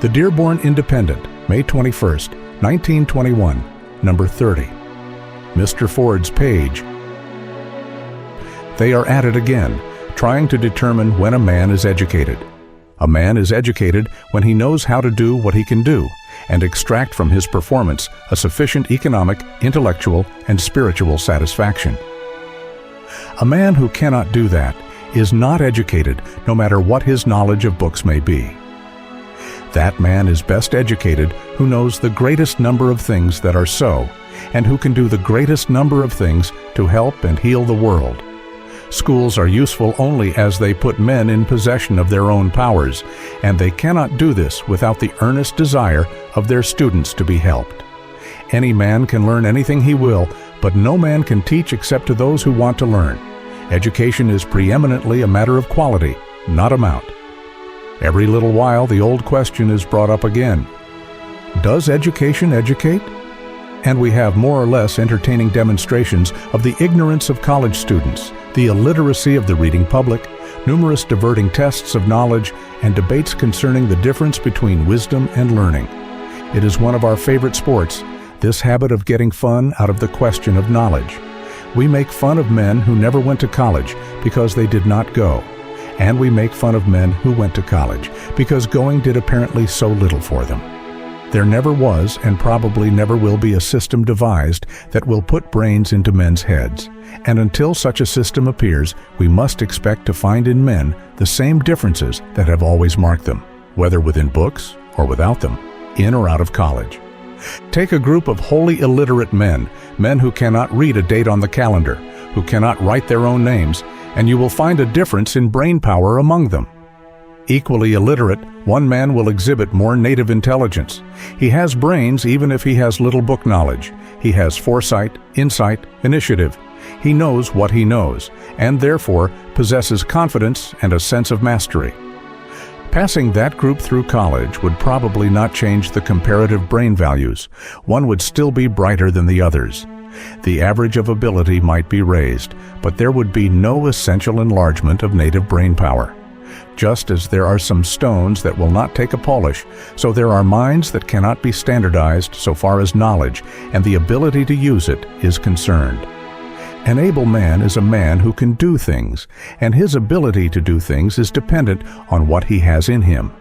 The Dearborn Independent, May 21st, 1921, number 30. Mr. Ford's page. They are at it again, trying to determine when a man is educated. A man is educated when he knows how to do what he can do and extract from his performance a sufficient economic, intellectual, and spiritual satisfaction. A man who cannot do that is not educated, no matter what his knowledge of books may be. That man is best educated who knows the greatest number of things that are so, and who can do the greatest number of things to help and heal the world. Schools are useful only as they put men in possession of their own powers, and they cannot do this without the earnest desire of their students to be helped. Any man can learn anything he will, but no man can teach except to those who want to learn. Education is preeminently a matter of quality, not amount. Every little while the old question is brought up again. Does education educate? And we have more or less entertaining demonstrations of the ignorance of college students, the illiteracy of the reading public, numerous diverting tests of knowledge, and debates concerning the difference between wisdom and learning. It is one of our favorite sports, this habit of getting fun out of the question of knowledge. We make fun of men who never went to college because they did not go. And we make fun of men who went to college because going did apparently so little for them. There never was and probably never will be a system devised that will put brains into men's heads. And until such a system appears, we must expect to find in men the same differences that have always marked them, whether within books or without them, in or out of college. Take a group of wholly illiterate men who cannot read a date on the calendar, who cannot write their own names, and you will find a difference in brain power among them. Equally illiterate, one man will exhibit more native intelligence. He has brains even if he has little book knowledge. He has foresight, insight, initiative. He knows what he knows, and therefore possesses confidence and a sense of mastery. Passing that group through college would probably not change the comparative brain values. One would still be brighter than the others. The average of ability might be raised, but there would be no essential enlargement of native brain power. Just as there are some stones that will not take a polish, so there are minds that cannot be standardized so far as knowledge and the ability to use it is concerned. An able man is a man who can do things, and his ability to do things is dependent on what he has in him.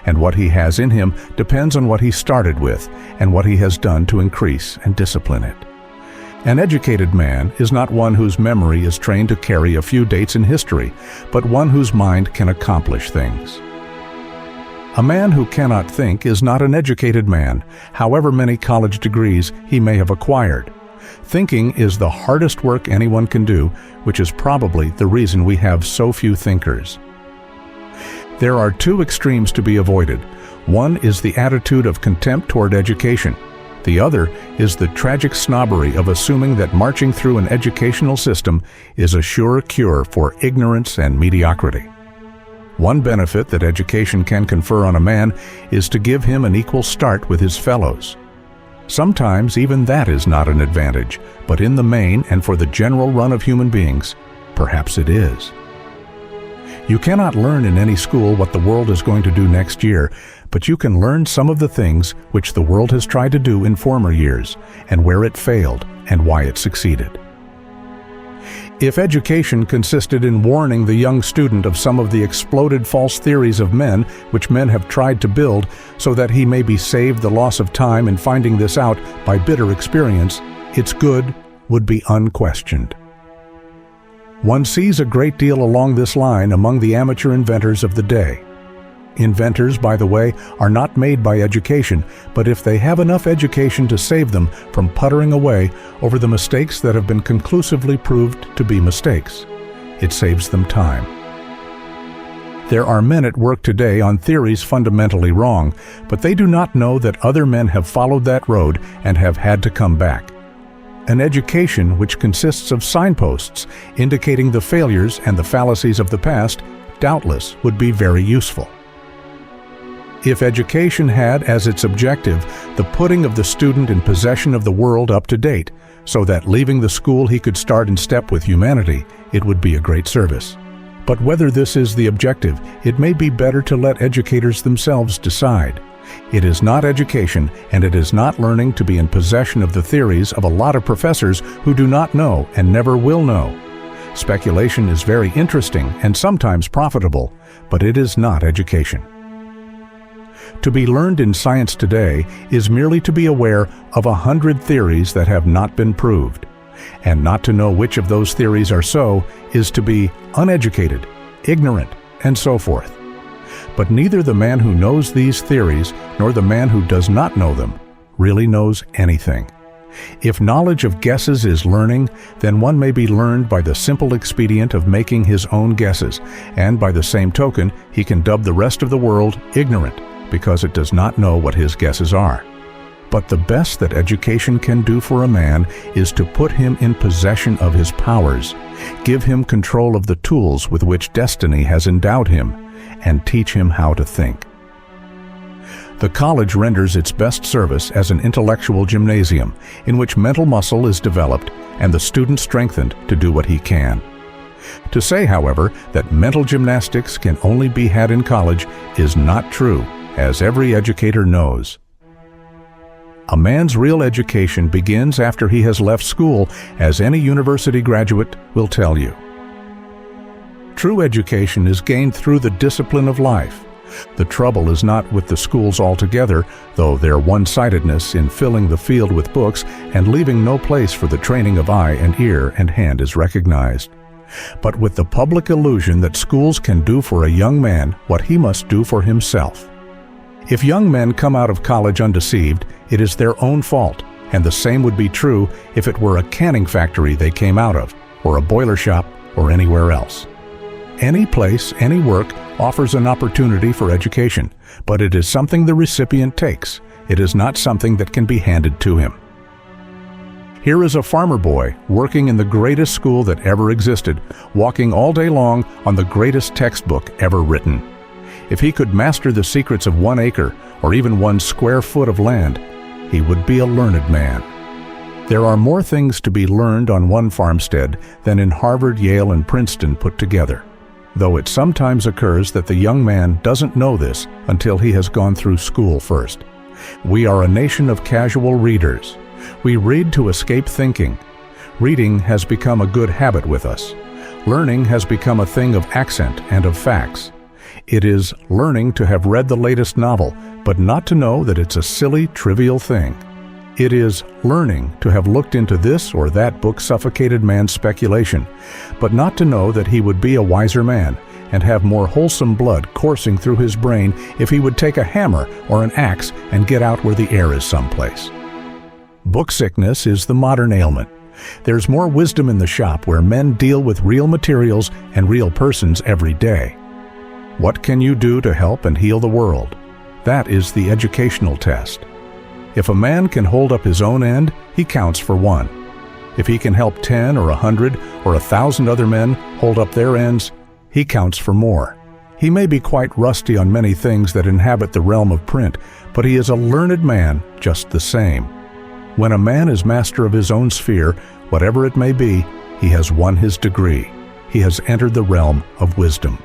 And what he has in him depends on what he started with and what he has done to increase and discipline it. An educated man is not one whose memory is trained to carry a few dates in history, but one whose mind can accomplish things. A man who cannot think is not an educated man, however many college degrees he may have acquired. Thinking is the hardest work anyone can do, which is probably the reason we have so few thinkers. There are two extremes to be avoided. One is the attitude of contempt toward education. The other is the tragic snobbery of assuming that marching through an educational system is a sure cure for ignorance and mediocrity. One benefit that education can confer on a man is to give him an equal start with his fellows. Sometimes even that is not an advantage, but in the main and for the general run of human beings, perhaps it is. You cannot learn in any school what the world is going to do next year, but you can learn some of the things which the world has tried to do in former years, and where it failed, and why it succeeded. If education consisted in warning the young student of some of the exploded false theories of men which men have tried to build so that he may be saved the loss of time in finding this out by bitter experience, its good would be unquestioned. One sees a great deal along this line among the amateur inventors of the day. Inventors, by the way, are not made by education, but if they have enough education to save them from puttering away over the mistakes that have been conclusively proved to be mistakes, it saves them time. There are men at work today on theories fundamentally wrong, but they do not know that other men have followed that road and have had to come back. An education which consists of signposts indicating the failures and the fallacies of the past doubtless would be very useful. If education had as its objective the putting of the student in possession of the world up to date, so that leaving the school he could start in step with humanity, it would be a great service. But whether this is the objective, it may be better to let educators themselves decide. It is not education, and it is not learning to be in possession of the theories of a lot of professors who do not know and never will know. Speculation is very interesting and sometimes profitable, but it is not education. To be learned in science today is merely to be aware of 100 theories that have not been proved. And not to know which of those theories are so is to be uneducated, ignorant, and so forth. But neither the man who knows these theories nor the man who does not know them really knows anything. If knowledge of guesses is learning, then one may be learned by the simple expedient of making his own guesses, and by the same token he can dub the rest of the world ignorant because it does not know what his guesses are. But the best that education can do for a man is to put him in possession of his powers, give him control of the tools with which destiny has endowed him, and teach him how to think. The college renders its best service as an intellectual gymnasium in which mental muscle is developed and the student strengthened to do what he can. To say, however, that mental gymnastics can only be had in college is not true, as every educator knows. A man's real education begins after he has left school, as any university graduate will tell you. True education is gained through the discipline of life. The trouble is not with the schools altogether, though their one-sidedness in filling the field with books and leaving no place for the training of eye and ear and hand is recognized, but with the public illusion that schools can do for a young man what he must do for himself. If young men come out of college undeceived, it is their own fault, and the same would be true if it were a canning factory they came out of, or a boiler shop, or anywhere else. Any place, any work offers an opportunity for education, but it is something the recipient takes. It is not something that can be handed to him. Here is a farmer boy working in the greatest school that ever existed, walking all day long on the greatest textbook ever written. If he could master the secrets of 1 acre or even 1 square foot of land, he would be a learned man. There are more things to be learned on one farmstead than in Harvard, Yale, and Princeton put together, though it sometimes occurs that the young man doesn't know this until he has gone through school first. We are a nation of casual readers. We read to escape thinking. Reading has become a good habit with us. Learning has become a thing of accent and of facts. It is learning to have read the latest novel, but not to know that it's a silly, trivial thing. It is learning to have looked into this or that book-suffocated man's speculation, but not to know that he would be a wiser man and have more wholesome blood coursing through his brain if he would take a hammer or an axe and get out where the air is someplace. Book sickness is the modern ailment. There's more wisdom in the shop where men deal with real materials and real persons every day. What can you do to help and heal the world? That is the educational test. If a man can hold up his own end, he counts for 1. If he can help 10 or 100 or 1,000 other men hold up their ends, he counts for more. He may be quite rusty on many things that inhabit the realm of print, but he is a learned man just the same. When a man is master of his own sphere, whatever it may be, he has won his degree. He has entered the realm of wisdom.